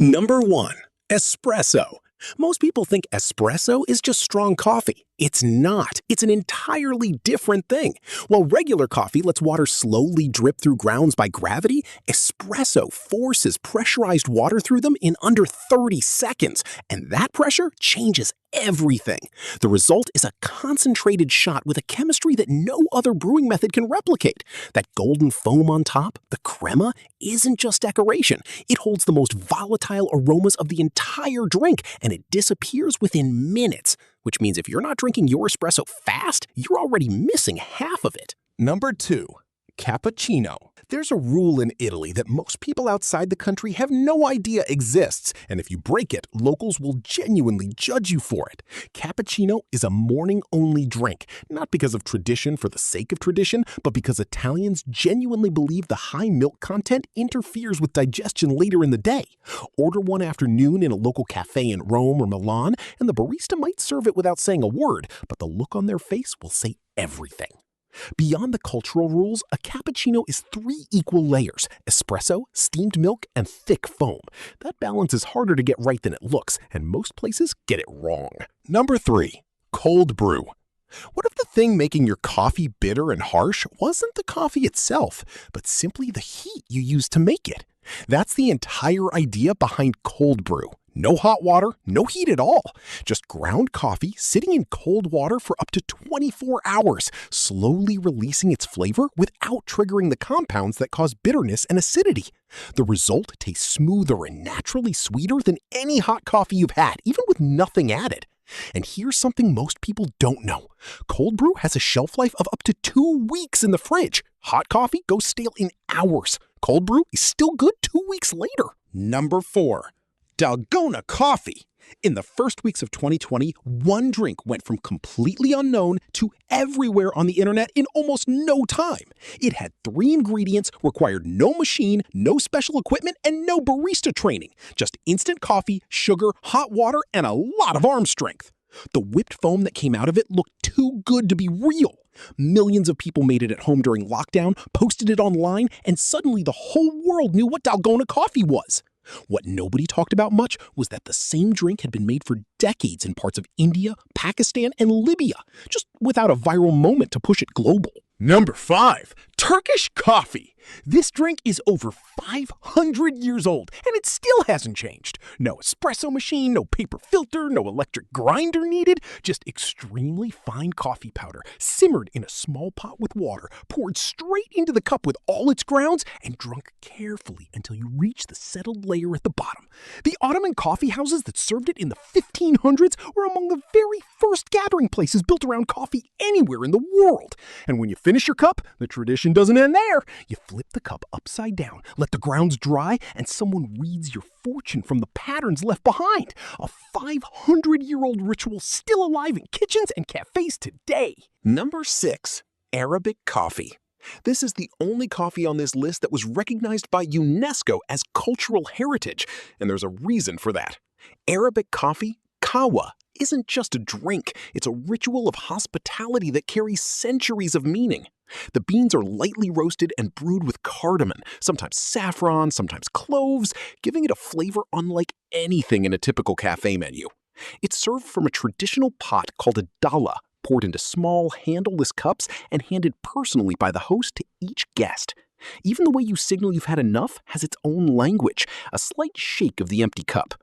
Number 1. Espresso. Most people think espresso is just strong coffee. It's not. It's an entirely different thing. While regular coffee lets water slowly drip through grounds by gravity, espresso forces pressurized water through them in under 30 seconds, and that pressure changes everything. The result is a concentrated shot with a chemistry that no other brewing method can replicate. That golden foam on top, the crema, isn't just decoration. It holds the most volatile aromas of the entire drink, and it disappears within minutes. Which means if you're not drinking your espresso fast, you're already missing half of it. Number 2. Cappuccino. There's a rule in Italy that most people outside the country have no idea exists, and if you break it, locals will genuinely judge you for it. Cappuccino is a morning-only drink, not because of tradition for the sake of tradition, but because Italians genuinely believe the high milk content interferes with digestion later in the day. Order one afternoon in a local cafe in Rome or Milan, and the barista might serve it without saying a word, but the look on their face will say everything. Beyond the cultural rules, a cappuccino is 3 equal layers: espresso, steamed milk, and thick foam. That balance is harder to get right than it looks, and most places get it wrong. Number 3. Cold brew. What if the thing making your coffee bitter and harsh wasn't the coffee itself, but simply the heat you use to make it? That's the entire idea behind cold brew. No hot water, no heat at all. Just ground coffee sitting in cold water for up to 24 hours, slowly releasing its flavor without triggering the compounds that cause bitterness and acidity. The result tastes smoother and naturally sweeter than any hot coffee you've had, even with nothing added. And here's something most people don't know. Cold brew has a shelf life of up to 2 weeks in the fridge. Hot coffee goes stale in hours. Cold brew is still good 2 weeks later. Number 4. Dalgona coffee. In the first weeks of 2020, one drink went from completely unknown to everywhere on the internet in almost no time. It had 3 ingredients, required no machine, no special equipment, and no barista training. Just instant coffee, sugar, hot water, and a lot of arm strength. The whipped foam that came out of it looked too good to be real. Millions of people made it at home during lockdown, posted it online, and suddenly the whole world knew what Dalgona coffee was. What nobody talked about much was that the same drink had been made for decades in parts of India, Pakistan, and Libya, just without a viral moment to push it global. Number 5. Turkish coffee. This drink is over 500 years old, and it still hasn't changed. No espresso machine, no paper filter, no electric grinder needed, just extremely fine coffee powder, simmered in a small pot with water, poured straight into the cup with all its grounds, and drunk carefully until you reach the settled layer at the bottom. The Ottoman coffee houses that served it in the 1500s were among the very first gathering places built around coffee anywhere in the world. And when you finish your cup, the tradition doesn't end there. You flip the cup upside down, let the grounds dry, and someone reads your fortune from the patterns left behind. A 500-year-old ritual still alive in kitchens and cafes today. Number 6. Arabic coffee. This is the only coffee on this list that was recognized by UNESCO as cultural heritage, and there's a reason for that. Arabic coffee, kahwa, isn't just a drink. It's a ritual of hospitality that carries centuries of meaning. The beans are lightly roasted and brewed with cardamom, sometimes saffron, sometimes cloves, giving it a flavor unlike anything in a typical cafe menu. It's served from a traditional pot called a dalla, poured into small, handleless cups and handed personally by the host to each guest. Even the way you signal you've had enough has its own language, a slight shake of the empty cup.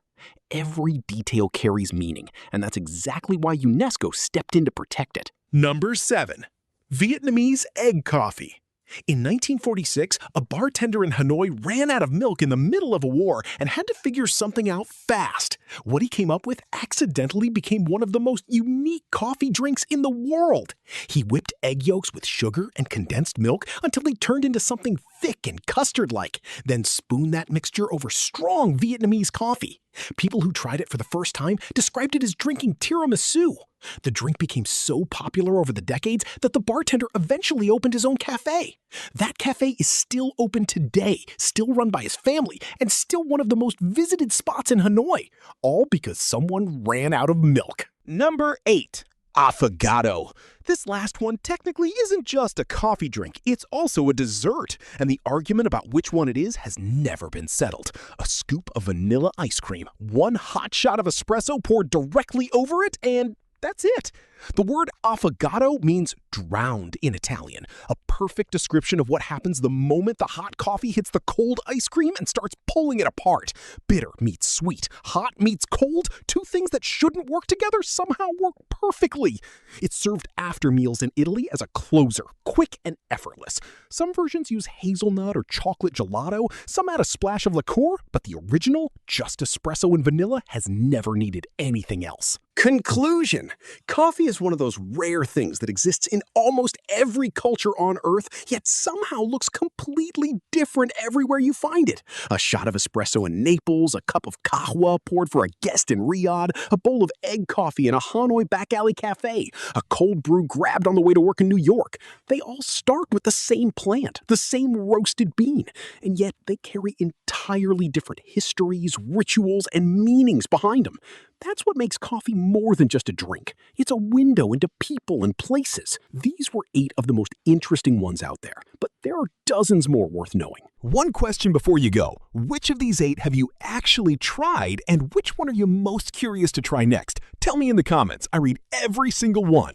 Every detail carries meaning, and that's exactly why UNESCO stepped in to protect it. Number 7. Vietnamese Egg Coffee. In 1946, a bartender in Hanoi ran out of milk in the middle of a war and had to figure something out fast. What he came up with accidentally became one of the most unique coffee drinks in the world. He whipped egg yolks with sugar and condensed milk until they turned into something thick and custard-like, then spooned that mixture over strong Vietnamese coffee. People who tried it for the first time described it as drinking tiramisu. The drink became so popular over the decades that the bartender eventually opened his own cafe. That cafe is still open today, still run by his family, and still one of the most visited spots in Hanoi, all because someone ran out of milk. Number 8. Affogato. This last one technically isn't just a coffee drink, it's also a dessert. And the argument about which one it is has never been settled. A scoop of vanilla ice cream, one hot shot of espresso poured directly over it, and that's it. The word affogato means drowned in Italian, a perfect description of what happens the moment the hot coffee hits the cold ice cream and starts pulling it apart. Bitter meets sweet, hot meets cold, two things that shouldn't work together somehow work perfectly. It's served after meals in Italy as a closer, quick and effortless. Some versions use hazelnut or chocolate gelato, some add a splash of liqueur, but the original, just espresso and vanilla, has never needed anything else. Conclusion. Coffee is one of those rare things that exists in almost every culture on Earth, yet somehow looks completely different everywhere you find it. A shot of espresso in Naples, a cup of kahwa poured for a guest in Riyadh, a bowl of egg coffee in a Hanoi back alley cafe, a cold brew grabbed on the way to work in New York. They all start with the same plant, the same roasted bean, and yet they carry entirely different histories, rituals, and meanings behind them. That's what makes coffee more than just a drink. It's a window into people and places. These were 8 of the most interesting ones out there, but there are dozens more worth knowing. One question before you go. Which of these 8 have you actually tried, and which one are you most curious to try next? Tell me in the comments. I read every single one.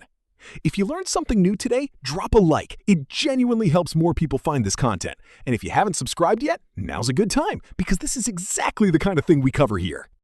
If you learned something new today, drop a like. It genuinely helps more people find this content. And if you haven't subscribed yet, now's a good time, because this is exactly the kind of thing we cover here.